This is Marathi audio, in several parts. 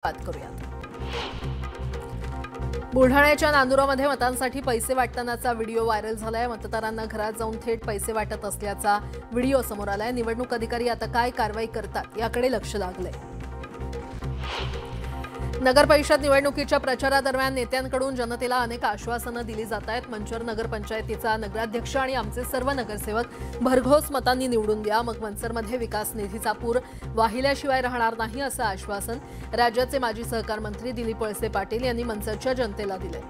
बात करूयात। बुलढाण्याच्या नांदुरामध्ये मतांसाठी पैसे वाटतानाचा व्हिडिओ व्हायरल झालाय। मतदारांना घरात जाऊन थेट पैसे वाटत असल्याचा व्हिडिओ समोर आलाय। निवडणूक अधिकारी आता काय कारवाई करतात याकडे लक्ष लागलंय। नगर परिषद निवडणुकीच्या प्रचारादरम्यान नेत्यांकडून जनतेला अनेक आश्वासनं दिली जात आहेत। मंचर नगर पंचायतीचा नगराध्यक्ष आणि आमचे सर्व नगरसेवक भरघोस मतांनी निवडून द्या, मग मंचरमध्ये विकास निधीचा पूर वाहिल्याशिवाय राहणार नाही असं आश्वासन राज्याचे माजी सहकार मंत्री दिलीप वळसे पाटील यांनी मंचरच्या जनतेला दिले।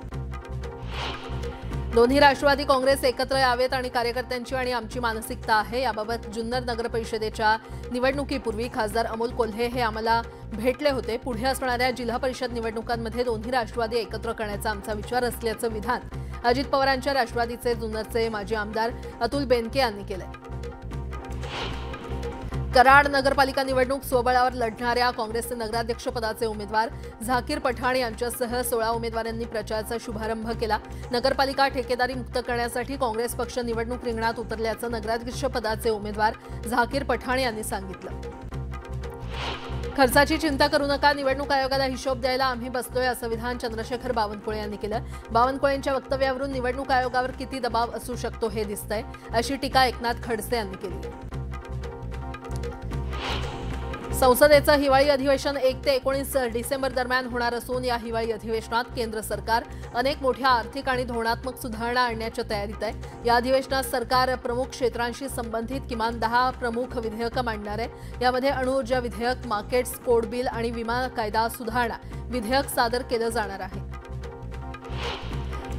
दोन्ही राष्ट्रवादी काँग्रेस एकत्र यावेत आणि कार्यकर्त्यांची आणि आमची मानसिकता आहे याबाबत जुन्नर नगर परिषदेच्या निवडणुकीपूर्वी खासदार अमोल कोल्हे हे आम्हाला भेटले होते। पुढे असणाऱ्या जिल्हा परिषद निवडणुकांमध्ये दोन्ही राष्ट्रवादी एकत्र करण्याचा आमचा विचार असल्याचं विधान अजित पवारांच्या राष्ट्रवादीचे जुन्नरचे माजी आमदार अतुल बेनके यांनी केलंय। कराड नगरपालिका निवडणूक स्वबळावर लढणाऱ्या काँग्रेसचे नगराध्यक्ष पदाचे उमेदवार झाकीर पठाण यांच्यासह 16 उमेदवारांनी प्रचाराचा शुभारंभ केला। नगरपालिका ठेकेदारी मुक्त करण्यासाठी काँग्रेस पक्ष निवडणूक रिंगणात उतरल्याचं नगराध्यक्ष पदाचे उमेदवार झाकीर पठाण यांनी सांगितलं। खर्चाची चिंता करू नका, निवडणूक आयोगाला हिशोब द्यायला आम्ही बसलोय असं विधान चंद्रशेखर बावनकुळे यांनी केलं। बावनकुळेंच्या वक्तव्यावरून निवडणूक आयोगावर किती दबाव असू शकतो हे दिसतंय अशी टीका एकनाथ खडसे यांनी केली। संसदेचं हिवाळी अधिवेशन 1 ते 19 डिसेंबर दरम्यान होणार असून या हिवाळी अधिवेशनात केंद्र सरकार अनेक मोठ्या आर्थिक आणि धोरणात्मक सुधारणा आणण्याच्या तयारीत आहे। या अधिवेशनात सरकार प्रमुख क्षेत्रांशी संबंधित किमान 10 प्रमुख विधेयकं मांडणार आहे। यामध्ये अणुऊर्जा विधेयक, मार्केट्स कोड बिल आणि विमा कायदा सुधारणा विधेयक सादर केलं जाणार आहे।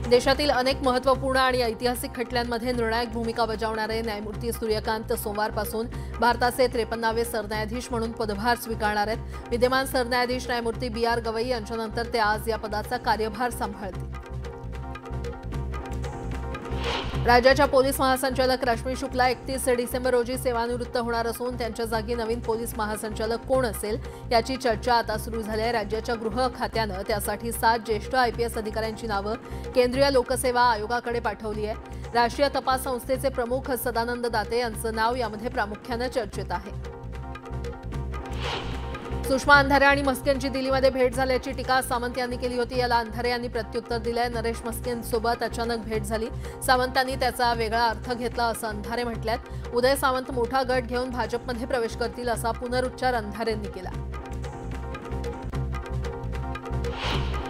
देशातील अनेक महत्त्वपूर्ण आणि ऐतिहासिक खटल्यांमध्ये निर्णायक भूमिका बजावणारे न्यायमूर्ती सूर्यकांत सोमवारपासून भारताचे 53वे सरन्यायाधीश म्हणून पदभार स्वीकारणार आहेत। विद्यमान सरन्यायाधीश न्यायमूर्ती BR गवई यांच्यानंतर ते आज या पदाचा कार्यभार सांभाळतील। राज्याच्या पोलीस महासंचालक रश्मी शुक्ला 31 डिसेंबर रोजी सेवानिवृत्त होणार असून त्यांच्या जागी नवीन पोलीस महासंचालक कोण असेल याची चर्चा आता सुरू झाली आहे। राज्याच्या गृह खात्यानं त्यासाठी 7 ज्येष्ठ IPS अधिकाऱ्यांची नावं केंद्रीय लोकसेवा आयोगाकडे पाठवली आहे। राष्ट्रीय तपास संस्थेचे प्रमुख सदानंद दाते यांचं नाव यामध्ये प्रामुख्यानं चर्चेत आहे। सुषमा अंधारे आणि मस्केनची दिल्लीमध्ये भेट झाल्याची टीका सावंत यांनी केली होती। याला अंधारे यांनी प्रत्युत्तर दिलंय। नरेश मस्केनसोबत अचानक भेट झाली, सावंतांनी त्याचा वेगळा अर्थ घेतला असं अंधारे म्हटल्यात। उदय सावंत मोठा गट घेऊन भाजपमध्ये प्रवेश करतील असा पुनरुच्चार अंधारेंनी केला।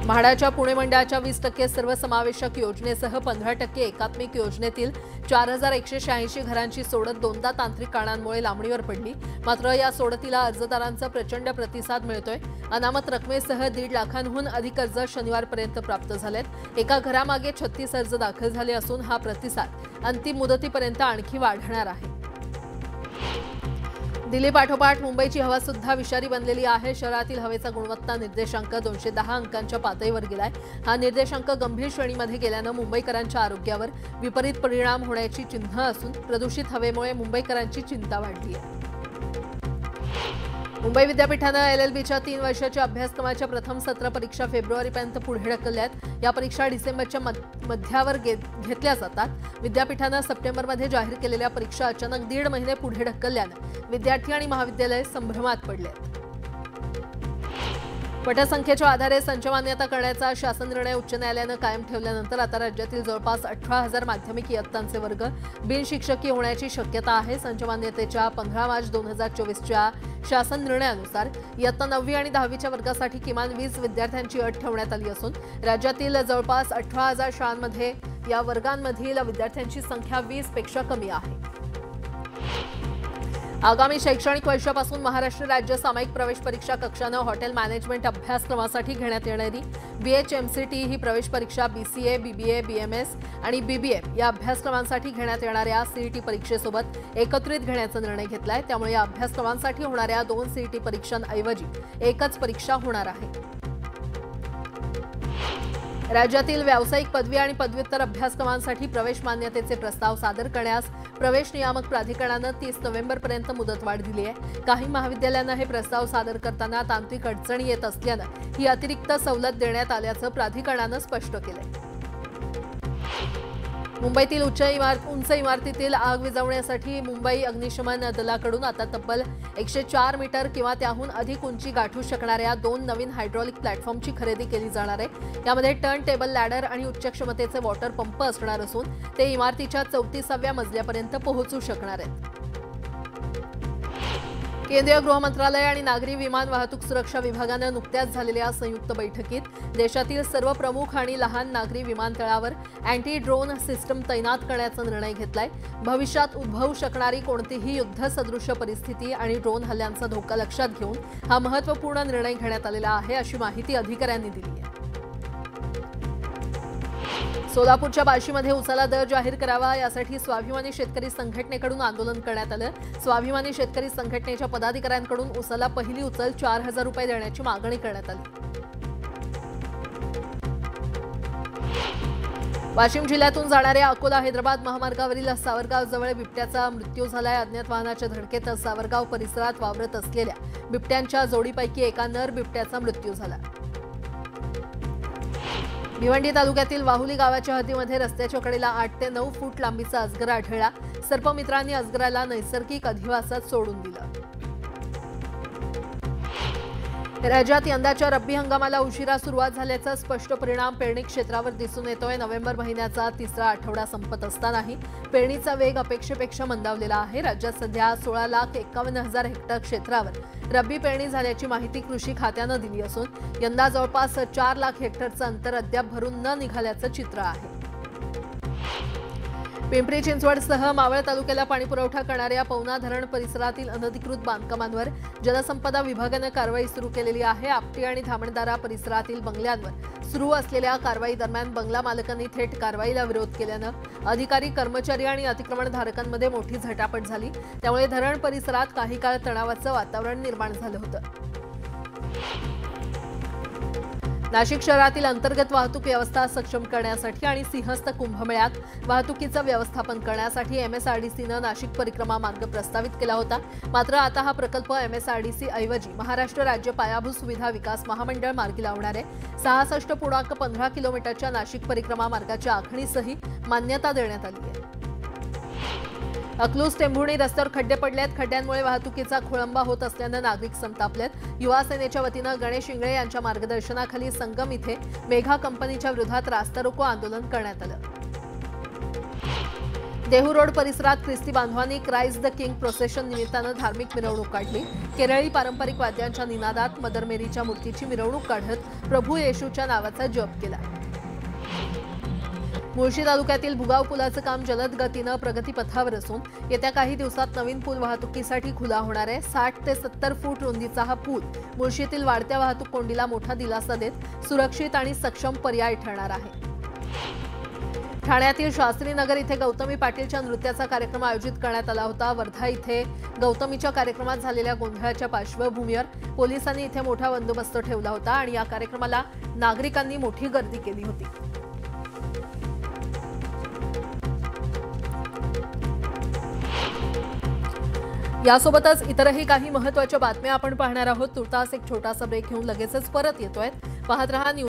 म्हाडाच्या पुणे मंडळाच्या 20% सर्वसमावेशक योजनेसह 15% एकात्मिक योजनेतील 4186 घरांची सोडत दोनदा तांत्रिक कारणांमुळे लांबणीवर पडली। मात्र या सोडतीला अर्जदारांचा प्रचंड प्रतिसाद मिळतोय। अनामत रकमेसह 1.5 लाखांहून अधिक अर्ज शनिवारपर्यंत प्राप्त झालेत। एका घरामागे 36 अर्ज दाखल झाले असून हा प्रतिसाद अंतिम मुदतीपर्यंत आणखी वाढणार आहे। दिल्ली पाठोपाठ मुंबईची हवा सुद्धा विषारी बनलेली आहे। शहरातील हवेचा गुणवत्ता निर्देशांक 210 अंकांच्या पातळीवर गेलाय। हा निर्देशांक गंभीर श्रेणीमध्ये गेल्यानं मुंबईकरांच्या आरोग्यावर विपरीत परिणाम होण्याची चिन्ह असून प्रदूषित हवेमुळे मुंबईकरांची चिंता वाढली आहे। मुंबई विद्यापीठानं LLBच्या 3 वर्षाच्या अभ्यासक्रमाच्या प्रथम सत्र परीक्षा फेब्रुवारीपर्यंत पुढे ढकलल्यात। या परीक्षा डिसेंबरच्या मध्यावर घेतल्या जातात। विद्यापीठानं सप्टेंबरमध्ये जाहीर केलेल्या परीक्षा अचानक 1.5 महिने पुढे ढकलल्यानं विद्यार्थी आणि महाविद्यालय संभ्रमात पडले आहेत। पटसंख्येच्या आधारे संच मान्यता करण्याचा शासन निर्णय उच्च न्यायालयानं कायम ठेवल्यानंतर आता राज्यातील जवळपास 18,000 माध्यमिक इयत्तांचे वर्ग बिनशिक्षकीय होण्याची शक्यता आहे। संच मान्यतेच्या 15 मार्च 2024च्या शासन निर्णयानुसार इयत्ता 9वी आणि 10वीच्या वर्गासाठी किमान 20 विद्यार्थ्यांची अट ठेवण्यात आली असून राज्यातील जवळपास 18,000 शाळांमध्ये या वर्गांमधील विद्यार्थ्यांची संख्या 20 पेक्षा कमी आहे। आगामी शैक्षणिक वर्षापासून महाराष्ट्र राज्य सामायिक प्रवेश परीक्षा कक्षानं हॉटेल मॅनेजमेंट अभ्यासक्रमासाठी घेण्यात येणारी BHMCT ही प्रवेश परीक्षा BCA, BBA, BMS आणि BBA या अभ्यासक्रमांसाठी घेण्यात येणाऱ्या CET परीक्षेसोबत एकत्रित घेण्याचा निर्णय घेतलाय। त्यामुळे या अभ्यासक्रमांसाठी होणाऱ्या 2 CET परीक्षांऐवजी एकच परीक्षा होणार आहे। राज्यातील व्यावसायिक पदवी आणि पदव्युत्तर अभ्यासक्रमांसाठी प्रवेश मान्यतेचे प्रस्ताव सादर करण्यास प्रवेश नियामक प्राधिकरणानं 30 नोव्हेंबरपर्यंत मुदतवाढ दिली आहे। काही महाविद्यालयांना हे प्रस्ताव सादर करताना तांत्रिक अडचणी येत असल्यानं ही अतिरिक्त सवलत देण्यात आल्याचं प्राधिकरणानं स्पष्ट केलंय। मुंबईतील उंच इमारतीतील आग विझवण्यासाठी मुंबई अग्निशमन दलाकडून आता तब्बल 104 मीटर किंवा त्याहून अधिक उंची गाठू शकणाऱ्या 2 नवीन हायड्रॉलिक प्लॅटफॉर्मची खरेदी केली जाणार आहे। यामध्ये टर्न टेबल लॅडर आणि उच्च क्षमतेचे वॉटर पंप असणार असून ते इमारतीच्या 34व्या मजल्यापर्यंत पोहोचू शकणार आहेत। केंद्रीय गृह मंत्रालय आणि नागरी विमान वाहतूक सुरक्षा विभागानं नुकत्याच झालेल्या संयुक्त बैठकीत देशातील सर्व प्रमुख आणि लहान नागरी विमानतळावर अँटी ड्रोन सिस्टम तैनात करण्याचा निर्णय घेतलाय। भविष्यात उद्भवू शकणारी कोणतीही युद्धसदृश परिस्थिती आणि ड्रोन हल्ल्यांचा धोका लक्षात घेऊन हा महत्त्वपूर्ण निर्णय घेण्यात आलेला आहे, अशी माहिती अधिकाऱ्यांनी दिली आहे। सोलापूरच्या बार्शीमध्ये उसाला दर जाहीर करावा यासाठी स्वाभिमानी शेतकरी संघटनेकडून आंदोलन करण्यात आलं। स्वाभिमानी शेतकरी संघटनेच्या पदाधिकाऱ्यांकडून उसाला पहिली उचल 4000 रुपये देण्याची मागणी करण्यात आली। वाशिम जिल्ह्यातून जाणाऱ्या अकोला हैदराबाद महामार्गावरील सावरगाव जवळ बिबट्याचा मृत्यू झालाय। अज्ञात वाहनाच्या धडकेत सावरगाव परिसरात वावरत असलेल्या बिबट्यांच्या जोडीपैकी एका नर बिबट्याचा मृत्यू झाला। भिवंडी तालुक्यातील वाहुली गावाच्या हद्दीमध्ये रस्त्याच्या कडेला 8 ते 9 फूट लांबीचा अजगर आढळला। सर्पमित्रांनी अजगराला नैसर्गिक अधिवासात सोडून दिलं। राज्यात यंदाच्या रब्बी हंगामाला उशिरा सुरुवात झाल्याचा स्पष्ट परिणाम पेरणी क्षेत्रावर दिसून येतोय। नोव्हेंबर महिन्याचा तिसरा आठवडा संपत असतानाही पेरणीचा वेग अपेक्षेपेक्षा मंदावलेला आहे। राज्यात सध्या 16,51,000 हेक्टर क्षेत्रावर रब्बी पेरणी झाल्याची माहिती कृषी खात्यानं दिली असून यंदा जवळपास 4 लाख हेक्टरचं अंतर अद्याप भरून न निघाल्याचं चित्र आहे। पिंपरी चिंचवडसह मावळ तालुक्याला पाणीपुरवठा करणाऱ्या पवना धरण परिसरातील अनधिकृत बांधकामांवर जलसंपदा विभागानं कारवाई सुरू केलेली आहे। आपटी आणि धामणदारा परिसरातील बंगल्यांवर सुरू असलेल्या कारवाई दरम्यान बंगला मालकांनी थेट कारवाईला विरोध केल्यानं अधिकारी, कर्मचारी आणि अतिक्रमणधारकांमध्ये मोठी झटापट झाली। त्यामुळे धरण परिसरात काही काळ तणावाचं वातावरण निर्माण झालं होतं। नाशिक शहरातील अंतर्गत वाहतूक व्यवस्था सक्षम करण्यासाठी आणि सिंहस्थ कुंभमेळ्यात वाहतुकीचं व्यवस्थापन करण्यासाठी एमएसआरडीसीनं नाशिक परिक्रमा मार्ग प्रस्तावित केला होता। मात्र आता हा प्रकल्प एमएसआरडीसी ऐवजी महाराष्ट्र राज्य पायाभूत सुविधा विकास महामंडळ मार्गी लावणार आहे। 66.15 किलोमीटरच्या नाशिक परिक्रमा मार्गाच्या आखणीसही मान्यता देण्यात आली आहे। अकलूज टेंभुर्णी रस्त्यावर खड्डे पडलेत। खड्ड्यांमुळे वाहतुकीचा खोळंबा होत असल्यानं नागरिक संतापलेत। युवा सेनेच्या वतीनं गणेश इंगळे यांच्या मार्गदर्शनाखाली संगम इथे मेघा कंपनीच्या विरोधात रास्ता रोको आंदोलन करण्यात आलं। देहू रोड परिसरात ख्रिस्ती बांधवांनी क्राइस्ट द किंग प्रोसेशन निमित्तानं धार्मिक मिरवणूक काढली। केरळी पारंपरिक वाद्यांच्या निनादात मदर मेरीच्या मूर्तीची मिरवणूक काढत प्रभू येशूच्या नावाचा जप केला। मुळशी तालुक्यातील भुगाव पुलाचं काम जलद गतीनं प्रगतीपथावर असून येत्या काही दिवसात नवीन पूल वाहतुकीसाठी खुला होणार आहे। 60 ते 70 फूट रुंदीचा हा पूल मुळशीतील वाढत्या वाहतूक कोंडीला मोठा दिलासा देत सुरक्षित आणि सक्षम पर्याय ठरणार आहे। ठाण्यातील शास्त्रीनगर इथे गौतमी पाटीलच्या नृत्याचा कार्यक्रम आयोजित करण्यात आला होता। वर्धा इथे गौतमीच्या कार्यक्रमात झालेल्या गोंधळाच्या पार्श्वभूमीवर पोलिसांनी इथे मोठा बंदोबस्त ठेवला होता आणि या कार्यक्रमाला नागरिकांनी मोठी गर्दी केली होती। यासोबतच इतरही काही महत्त्वाच्या बातम्या आपण पाहणार आहोत। तुर्तास एक छोटासा ब्रेक घेऊन लगेचच परत येतोय। पाहत रहा न्यूज